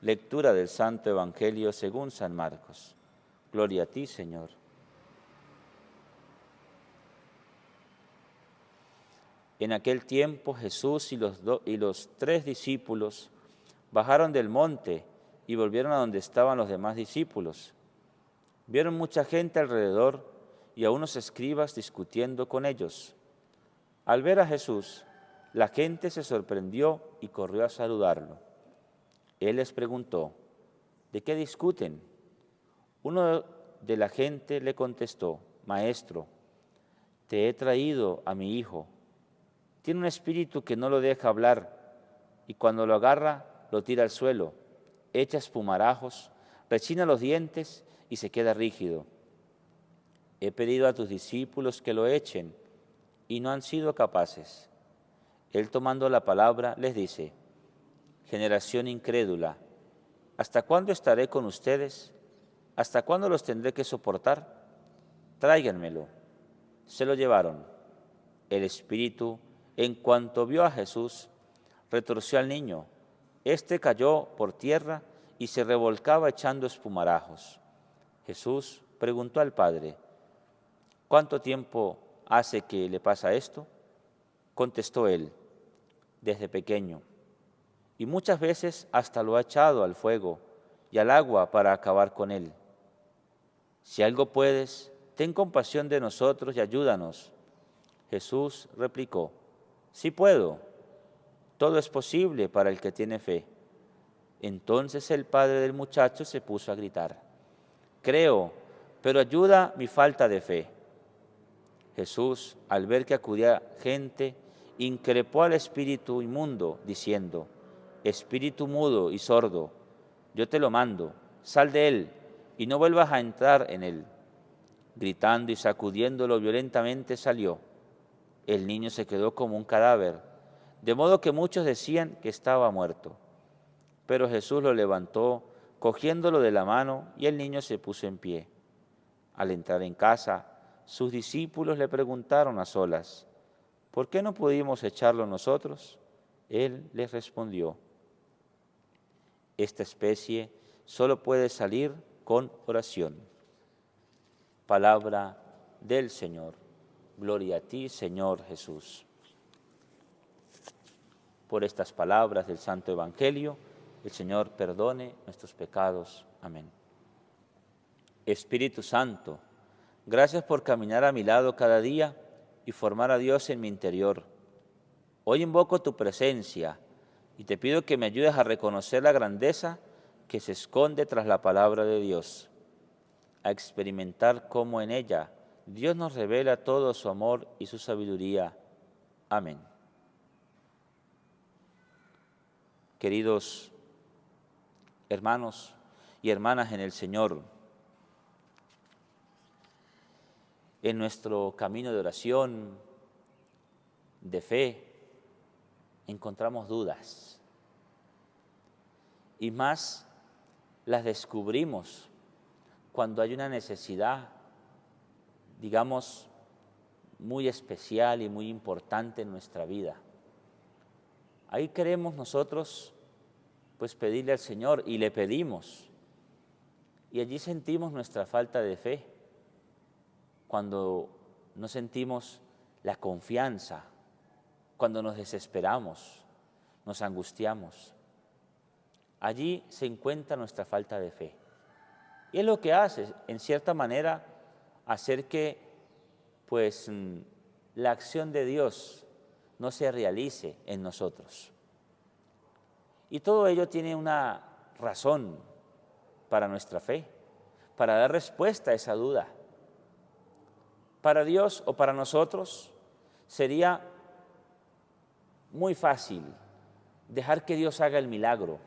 Lectura del Santo Evangelio según San Marcos. Gloria a ti, Señor. En aquel tiempo Jesús y los 3 discípulos bajaron del monte y volvieron a donde estaban los demás discípulos. Vieron mucha gente alrededor y a unos escribas discutiendo con ellos. Al ver a Jesús, la gente se sorprendió y corrió a saludarlo. Él les preguntó, ¿de qué discuten? Uno de la gente le contestó, Maestro, te he traído a mi hijo. Tiene un espíritu que no lo deja hablar y cuando lo agarra lo tira al suelo, echa espumarajos, rechina los dientes y se queda rígido. He pedido a tus discípulos que lo echen y no han sido capaces. Él tomando la palabra les dice, generación incrédula, ¿hasta cuándo estaré con ustedes? ¿Hasta cuándo los tendré que soportar? Tráiganmelo. Se lo llevaron. El espíritu, en cuanto vio a Jesús, retorció al niño. Este cayó por tierra y se revolcaba echando espumarajos. Jesús preguntó al padre, ¿cuánto tiempo hace que le pasa esto? Contestó él, desde pequeño. Y muchas veces hasta lo ha echado al fuego y al agua para acabar con él. Si algo puedes, ten compasión de nosotros y ayúdanos. Jesús replicó, sí puedo, todo es posible para el que tiene fe. Entonces el padre del muchacho se puso a gritar, creo, pero ayuda mi falta de fe. Jesús, al ver que acudía gente, increpó al espíritu inmundo, diciendo, espíritu mudo y sordo, yo te lo mando, sal de él y no vuelvas a entrar en él. Gritando y sacudiéndolo violentamente salió. El niño se quedó como un cadáver, de modo que muchos decían que estaba muerto. Pero Jesús lo levantó, cogiéndolo de la mano, y el niño se puso en pie. Al entrar en casa, sus discípulos le preguntaron a solas, ¿por qué no pudimos echarlo nosotros? Él les respondió, esta especie solo puede salir con oración. Palabra del Señor. Gloria a ti, Señor Jesús. Por estas palabras del Santo Evangelio, el Señor perdone nuestros pecados. Amén. Espíritu Santo, gracias por caminar a mi lado cada día y formar a Dios en mi interior. Hoy invoco tu presencia y te pido que me ayudes a reconocer la grandeza que se esconde tras la palabra de Dios, a experimentar cómo en ella Dios nos revela todo su amor y su sabiduría. Amén. Queridos hermanos y hermanas en el Señor, en nuestro camino de oración, de fe, encontramos dudas. Y más las descubrimos cuando hay una necesidad, digamos, muy especial y muy importante en nuestra vida. Ahí queremos nosotros, pues, pedirle al Señor y le pedimos. Y allí sentimos nuestra falta de fe, cuando no sentimos la confianza, cuando nos desesperamos, nos angustiamos. Allí se encuentra nuestra falta de fe. Y es lo que hace, en cierta manera, hacer que, pues, la acción de Dios no se realice en nosotros. Y todo ello tiene una razón para nuestra fe, para dar respuesta a esa duda. Para Dios o para nosotros sería muy fácil dejar que Dios haga el milagro.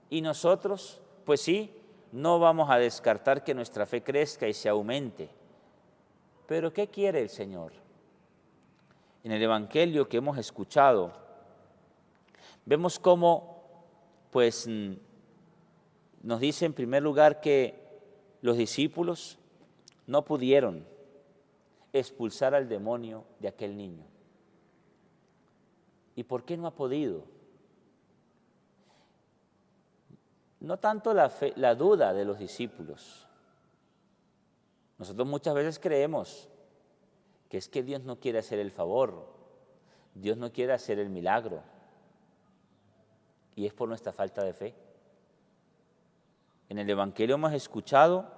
Y nosotros, pues sí, no vamos a descartar que nuestra fe crezca y se aumente. Pero ¿qué quiere el Señor? En el Evangelio que hemos escuchado, vemos cómo, pues, nos dice en primer lugar que los discípulos no pudieron expulsar al demonio de aquel niño. ¿Y por qué no ha podido? no tanto la duda de los discípulos. Nosotros muchas veces creemos que es que Dios no quiere hacer el favor, Dios no quiere hacer el milagro, y es por nuestra falta de fe. En el Evangelio hemos escuchado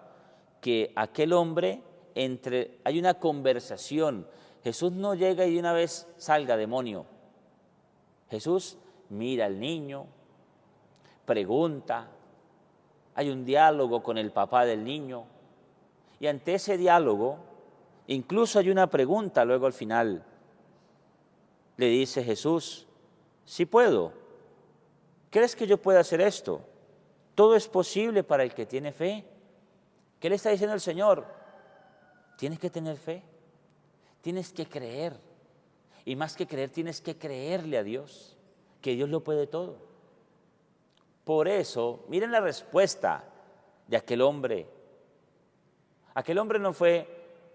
que aquel hombre, hay una conversación. Jesús no llega y de una vez salga demonio. Jesús mira al niño, pregunta, hay un diálogo con el papá del niño, y ante ese diálogo, incluso hay una pregunta luego al final. Le dice Jesús, sí puedo. ¿Crees que yo pueda hacer esto? Todo es posible para el que tiene fe. ¿Qué le está diciendo el Señor? Tienes que tener fe, tienes que creer. Y más que creer, tienes que creerle a Dios, que Dios lo puede todo. Por eso, miren la respuesta de aquel hombre. Aquel hombre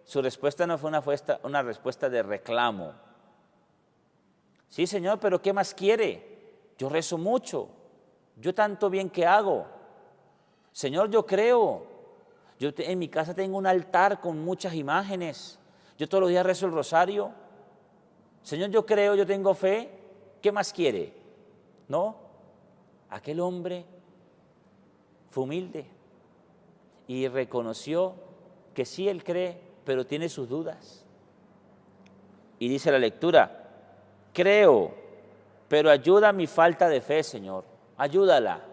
su respuesta no fue una respuesta de reclamo. Sí, Señor, pero ¿qué más quiere? Yo rezo mucho, yo tanto bien que hago. Señor, yo creo. En mi casa tengo un altar con muchas imágenes. Yo todos los días rezo el rosario. Señor, yo creo, yo tengo fe. ¿Qué más quiere? No. Aquel hombre fue humilde y reconoció que sí, él cree, pero tiene sus dudas. Y dice la lectura, creo, pero ayuda a mi falta de fe, Señor. Ayúdala.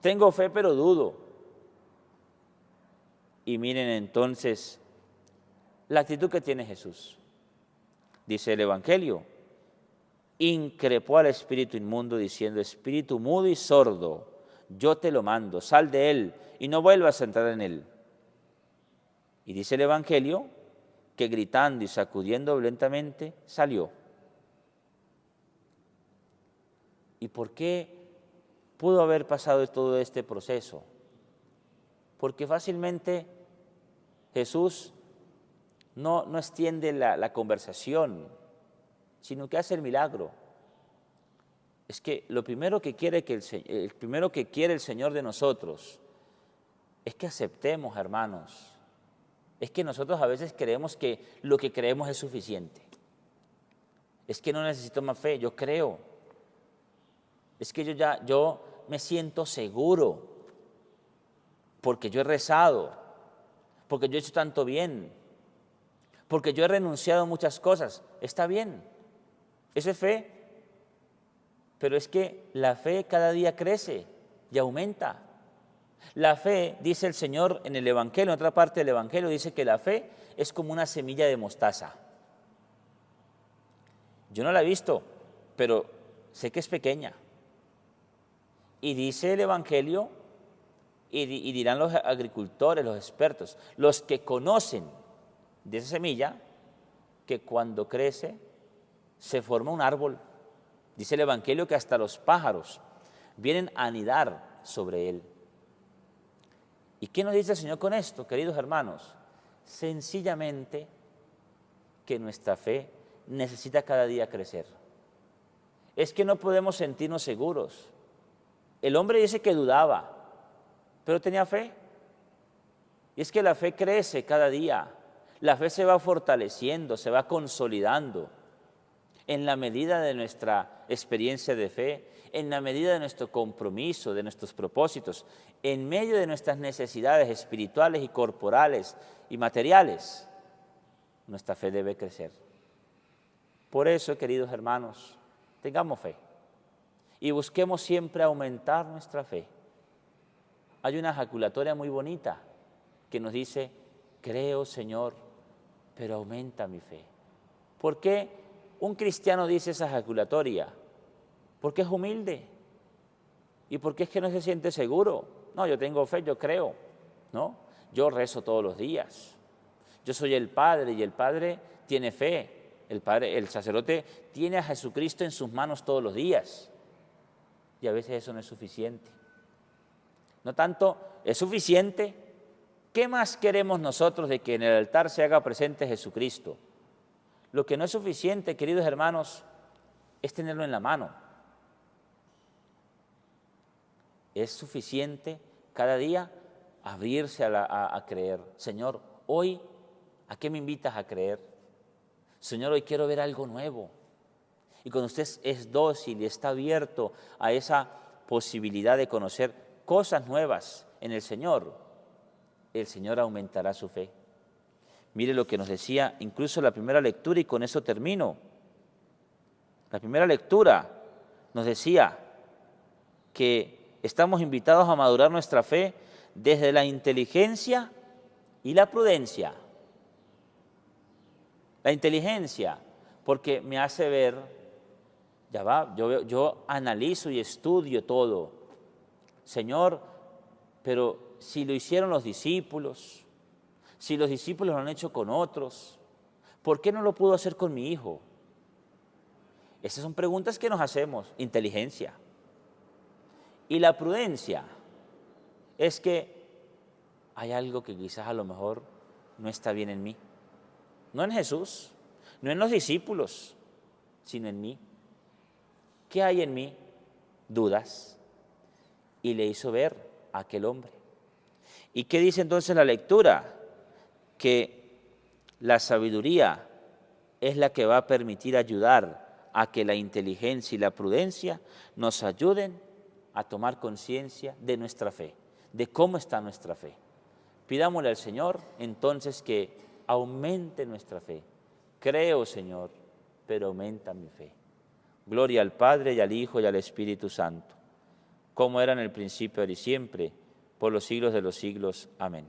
Tengo fe, pero dudo. Y miren entonces la actitud que tiene Jesús. Dice el Evangelio, increpó al espíritu inmundo diciendo, espíritu mudo y sordo, yo te lo mando, sal de él y no vuelvas a entrar en él. Y dice el Evangelio que gritando y sacudiendo violentamente salió. ¿Y por qué pudo haber pasado todo este proceso? Porque fácilmente Jesús no extiende la conversación, sino que hace el milagro. Es que lo primero que quiere el Señor de nosotros es que aceptemos, hermanos. Es que nosotros a veces creemos que lo que creemos es suficiente. Es que no necesito más fe, yo creo. Es que yo me siento seguro porque yo he rezado, porque yo he hecho tanto bien, porque yo he renunciado a muchas cosas. Está bien, eso es fe, pero es que la fe cada día crece y aumenta. La fe, dice el Señor en el Evangelio, en otra parte del Evangelio, dice que la fe es como una semilla de mostaza. Yo no la he visto, pero sé que es pequeña. Y dice el Evangelio, y dirán los agricultores, los expertos, los que conocen de esa semilla, que cuando crece se forma un árbol. Dice el Evangelio que hasta los pájaros vienen a anidar sobre él. ¿Y qué nos dice el Señor con esto, queridos hermanos? Sencillamente que nuestra fe necesita cada día crecer. Es que no podemos sentirnos seguros. El hombre dice que dudaba, pero tenía fe. Y es que la fe crece cada día. La fe se va fortaleciendo, se va consolidando en la medida de nuestra experiencia de fe, en la medida de nuestro compromiso, de nuestros propósitos, en medio de nuestras necesidades espirituales y corporales y materiales. Nuestra fe debe crecer. Por eso, queridos hermanos, tengamos fe y busquemos siempre aumentar nuestra fe. Hay una ejaculatoria muy bonita que nos dice, creo, Señor, pero aumenta mi fe. ¿Por qué un cristiano dice esa ejaculatoria? Porque es humilde. ¿Y porque es que no se siente seguro? No, yo tengo fe, yo creo, ¿no? Yo rezo todos los días. Yo soy el Padre y el Padre tiene fe. El sacerdote tiene a Jesucristo en sus manos todos los días. Y a veces eso no es suficiente. No tanto es suficiente. ¿Qué más queremos nosotros de que en el altar se haga presente Jesucristo? Lo que no es suficiente, queridos hermanos, es tenerlo en la mano. Es suficiente cada día abrirse a creer. Señor, hoy, ¿a qué me invitas a creer? Señor, hoy quiero ver algo nuevo. Y cuando usted es dócil y está abierto a esa posibilidad de conocer cosas nuevas en el Señor aumentará su fe. Mire lo que nos decía incluso la primera lectura, y con eso termino. La primera lectura nos decía que estamos invitados a madurar nuestra fe desde la inteligencia y la prudencia. La inteligencia, porque me hace ver, ya va, yo analizo y estudio todo. Señor, pero si lo hicieron los discípulos, si los discípulos lo han hecho con otros, ¿por qué no lo pudo hacer con mi hijo? Esas son preguntas que nos hacemos. Inteligencia. Y la prudencia es que hay algo que quizás a lo mejor no está bien en mí. No en Jesús, no en los discípulos, sino en mí. ¿Qué hay en mí? Dudas. Y le hizo ver a aquel hombre. ¿Y qué dice entonces la lectura? Que la sabiduría es la que va a permitir ayudar a que la inteligencia y la prudencia nos ayuden a tomar conciencia de nuestra fe, de cómo está nuestra fe. Pidámosle al Señor entonces que aumente nuestra fe. Creo, Señor, pero aumenta mi fe. Gloria al Padre, y al Hijo, y al Espíritu Santo, como era en el principio, ahora y siempre, por los siglos de los siglos. Amén.